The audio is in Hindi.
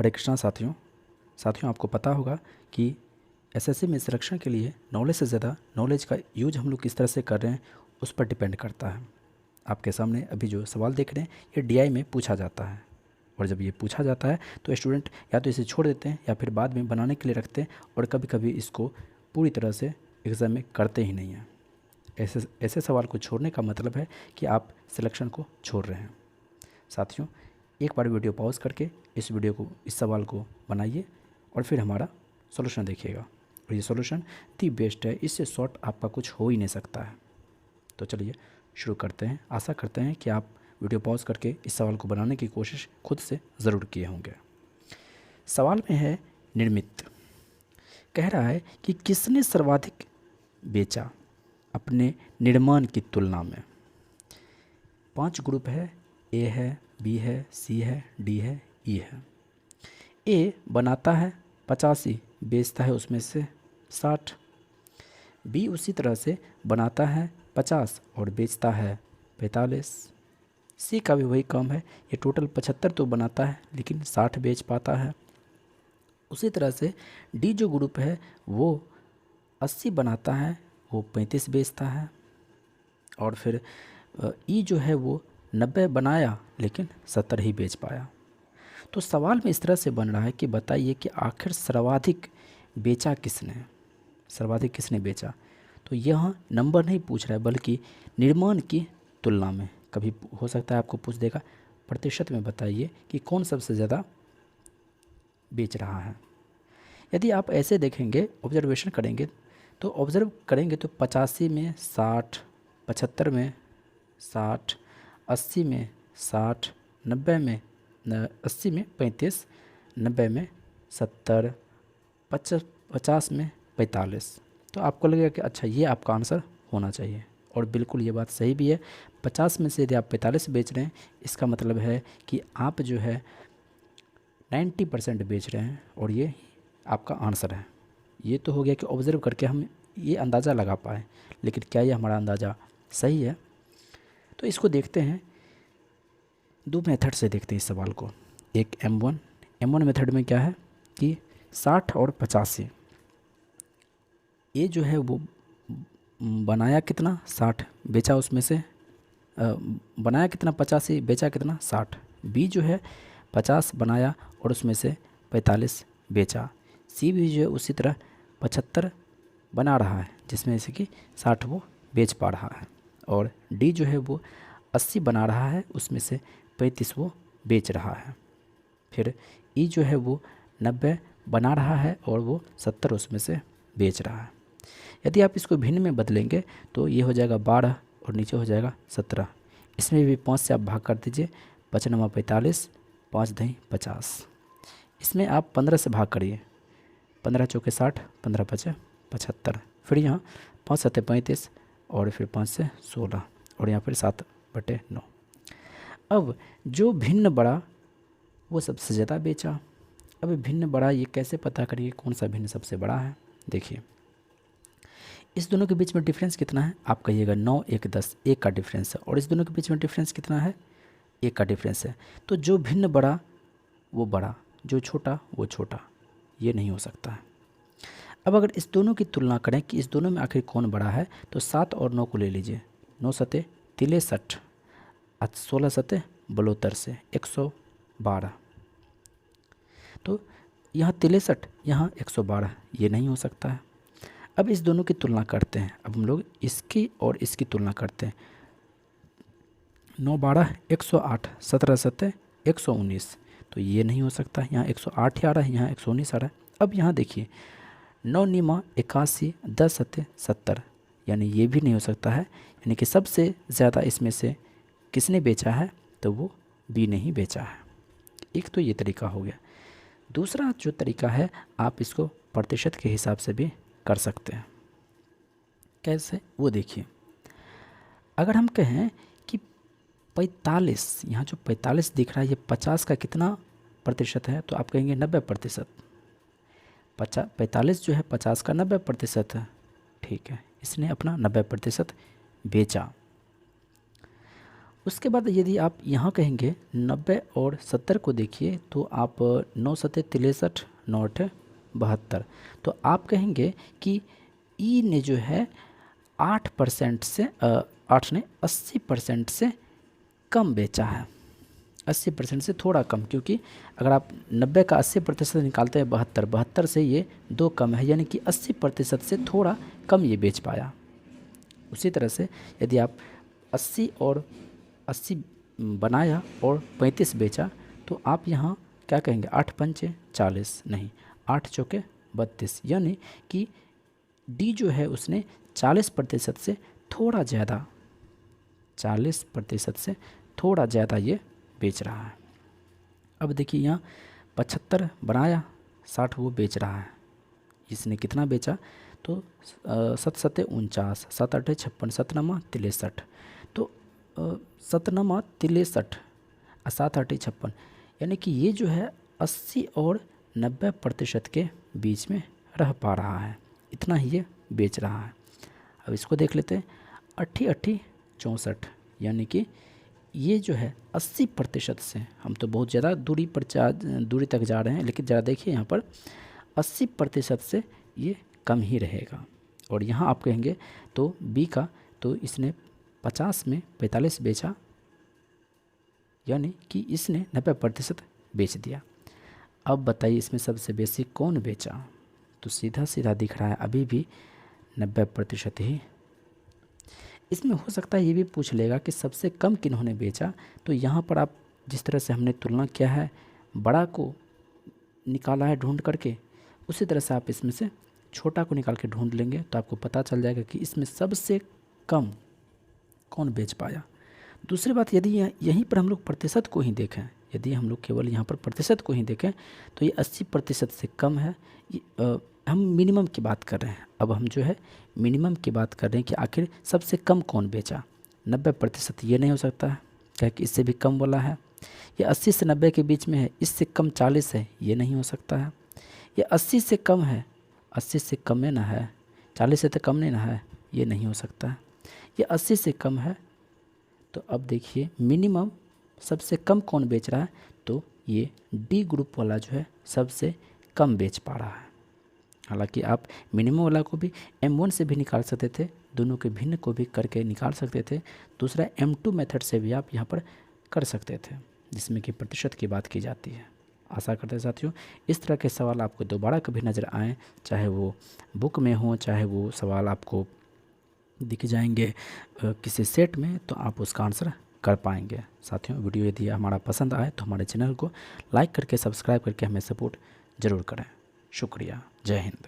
हरे कृष्णा साथियों। आपको पता होगा कि एसएससी में सिलेक्शन के लिए नॉलेज से ज़्यादा नॉलेज का यूज हम लोग किस तरह से कर रहे हैं उस पर डिपेंड करता है। आपके सामने अभी जो सवाल देख रहे हैं ये डीआई में पूछा जाता है, और जब ये पूछा जाता है तो स्टूडेंट या तो इसे छोड़ देते हैं या फिर बाद में बनाने के लिए रखते हैं, और कभी कभी इसको पूरी तरह से एग्ज़ाम में करते ही नहीं हैं। ऐसे सवाल को छोड़ने का मतलब है कि आप सिलेक्शन को छोड़ रहे हैं। साथियों, एक बार वीडियो पॉज करके इस सवाल को बनाइए और फिर हमारा सॉल्यूशन देखिएगा, और ये सॉल्यूशन दी बेस्ट है, इससे शॉर्ट आपका कुछ हो ही नहीं सकता है। तो चलिए शुरू करते हैं। आशा करते हैं कि आप वीडियो पॉज करके इस सवाल को बनाने की कोशिश खुद से ज़रूर किए होंगे। सवाल में है निर्मित, कह रहा है कि किसने सर्वाधिक बेचा अपने निर्माण की तुलना में। 5 ग्रुप है, ए है, बी है, सी है, डी है, ई है। ए बनाता है 85, बेचता है उसमें से 60। बी उसी तरह से बनाता है 50 और बेचता है 45। सी का भी वही काम है, ये टोटल 75 तो बनाता है लेकिन 60 बेच पाता है। उसी तरह से डी जो ग्रुप है वो 80 बनाता है, वो 35 बेचता है। और फिर ई जो है वो 90 बनाया लेकिन 70 ही बेच पाया। तो सवाल में इस तरह से बन रहा है कि बताइए कि आखिर सर्वाधिक बेचा किसने, सर्वाधिक किसने बेचा। तो यह नंबर नहीं पूछ रहा है बल्कि निर्माण की तुलना में। कभी हो सकता है आपको पूछ देगा प्रतिशत में बताइए कि कौन सबसे ज़्यादा बेच रहा है। यदि आप ऐसे देखेंगे, ऑब्जर्वेशन करेंगे तो 85 में 60, 75 में 60, 80 में 60, 90 में 80 में 35, 90 में 70, 50 में 45। तो आपको लगेगा कि अच्छा ये आपका आंसर होना चाहिए, और बिल्कुल ये बात सही भी है। 50 में से यदि आप 45 बेच रहे हैं इसका मतलब है कि आप जो है 90% बेच रहे हैं, और ये आपका आंसर है। ये तो हो गया कि ऑब्ज़र्व करके हम ये अंदाज़ा लगा पाए, लेकिन क्या ये हमारा अंदाज़ा सही है? तो इसको देखते हैं, 2 मेथड से देखते हैं इस सवाल को। एक M1 मेथड में क्या है कि 60 और 85, ये जो है वो बनाया कितना 60, बेचा उसमें से बनाया कितना 85, बेचा कितना 60। बी जो है 50 बनाया और उसमें से 45 बेचा। सी भी जो है उसी तरह 75 बना रहा है जिसमें से कि 60 वो बेच पा रहा है। और डी जो है वो 80 बना रहा है, उसमें से 35 वो बेच रहा है। फिर ई जो है वो 90 बना रहा है और वो 70 उसमें से बेच रहा है। यदि आप इसको भिन्न में बदलेंगे तो ये हो जाएगा 12 और नीचे हो जाएगा 17। इसमें भी 5 से आप भाग कर दीजिए, 5 9 45, 5 दही 50। इसमें आप 15 से भाग करिए, 15 चौके 60, 15 पचे 75। फिर यहाँ 5 7 35 और फिर 5 से 16 और यहाँ फिर 7/9। अब जो भिन्न बड़ा वो सबसे ज़्यादा बेचा। अब भिन्न बड़ा ये कैसे पता करिए कौन सा भिन्न सबसे बड़ा है? देखिए इस दोनों के बीच में डिफरेंस कितना है? आप कहिएगा 9 1 10, 1 का डिफरेंस है। और इस दोनों के बीच में डिफरेंस कितना है? 1 का डिफरेंस है। तो जो भिन्न बड़ा वो बड़ा, जो छोटा वो छोटा, ये नहीं हो सकता है। अब अगर इस दोनों की तुलना करें कि इस दोनों में आखिर कौन बड़ा है, तो 7 और 9 को ले लीजिए। 9 सते 63, 16 सते 72 से 112। तो यहाँ 63, यहाँ 112, ये नहीं हो सकता है। अब इस दोनों की तुलना करते हैं। अब हम लोग इसकी और इसकी तुलना करते हैं। 9 12 108, 17 सते 119, तो ये नहीं हो सकता। यहाँ 108 ही आ रहा है, यहाँ 119 आ रहा है। अब यहाँ देखिए 9 निमा 81, 10 सते 70, यानी ये भी नहीं हो सकता है। यानी कि सबसे ज़्यादा इसमें से किसने बेचा है? तो वो बी ने ही बेचा है। एक तो ये तरीका हो गया। दूसरा जो तरीका है, आप इसको प्रतिशत के हिसाब से भी कर सकते हैं। कैसे? वो देखिए, अगर हम कहें कि 45, यहाँ जो 45 दिख रहा है ये 50 का कितना प्रतिशत है? तो आप कहेंगे 90%। 45 जो है 50 का 90% है। ठीक है, इसने अपना 90% बेचा। उसके बाद यदि आप यहाँ कहेंगे 90 और 70 को देखिए तो आप 9 सत्ते 63, 9 अठे 72, तो आप कहेंगे कि ई ने जो है 8% से 8 ने 80% से कम बेचा है, 80% से थोड़ा कम, क्योंकि अगर आप 90 का 80% निकालते हैं 72, 72 से ये 2 कम है, यानी कि 80% से थोड़ा कम ये बेच पाया। उसी तरह से यदि आप 80 और 80 बनाया और 35 बेचा तो आप यहाँ क्या कहेंगे, 8 पंचे 40 नहीं, 8 चौके 32, यानी कि डी जो है उसने 40% से थोड़ा ज़्यादा, 40% से थोड़ा ज़्यादा ये बेच रहा है। अब देखिए यहाँ 75 बनाया, 60 वो बेच रहा है, इसने कितना बेचा तो 7 सत्ते 49, 7 अठे 56, 7 नमा 63, तो 7 नमा 63 और 7 अठे 56, यानी कि ये जो है 80 और 90% के बीच में रह पा रहा है, इतना ही ये बेच रहा है। अब इसको देख लेते हैं, 80 64, यानी कि ये जो है 80% से, हम तो बहुत ज़्यादा दूरी तक जा रहे हैं, लेकिन ज़रा देखिए यहाँ पर 80% से ये कम ही रहेगा। और यहाँ आप कहेंगे तो बी का, तो इसने 50 में 45 बेचा, यानी कि इसने 90% बेच दिया। अब बताइए इसमें सबसे बेसी कौन बेचा, तो सीधा सीधा दिख रहा है अभी भी 90% ही। इसमें हो सकता है ये भी पूछ लेगा कि सबसे कम किन्होंने बेचा, तो यहाँ पर आप जिस तरह से हमने तुलना किया है, बड़ा को निकाला है ढूंढ करके, उसी तरह से आप इसमें से छोटा को निकाल के ढूंढ लेंगे तो आपको पता चल जाएगा कि इसमें सबसे कम कौन बेच पाया। दूसरी बात, यदि यहीं पर हम लोग प्रतिशत को ही देखें, यदि हम लोग केवल यहाँ पर प्रतिशत को ही देखें तो ये 80% से कम है। हम मिनिमम की बात कर रहे हैं, अब हम जो है मिनिमम की बात कर रहे हैं कि आखिर सबसे कम कौन बेचा। 90% ये नहीं हो सकता है, क्या कि इससे भी कम वाला है। ये 80 से 90 के बीच में है, इससे कम 40 है, ये नहीं हो सकता है। ये 80 से कम है, 80 से कम में ना है, 40 से तो कम नहीं ना है, ये नहीं हो सकता है। ये 80 से कम है, तो अब देखिए मिनिमम सबसे कम कौन बेच रहा है, तो ये डी ग्रुप वाला जो है सबसे कम बेच पा रहा है। हालांकि आप मिनिमम वाला को भी M1 से भी निकाल सकते थे, दोनों के भिन्न को भी करके निकाल सकते थे। दूसरा M2 मेथड से भी आप यहाँ पर कर सकते थे, जिसमें कि प्रतिशत की बात की जाती है। आशा करते हैं साथियों इस तरह के सवाल आपको दोबारा कभी नज़र आएँ, चाहे वो बुक में हो, चाहे वो सवाल आपको दिख जाएंगे किसी सेट में, तो आप उसका आंसर कर पाएंगे। साथियों वीडियो यदि हमारा पसंद आए तो हमारे चैनल को लाइक करके सब्सक्राइब करके हमें सपोर्ट ज़रूर करें। शुक्रिया। जय हिंद।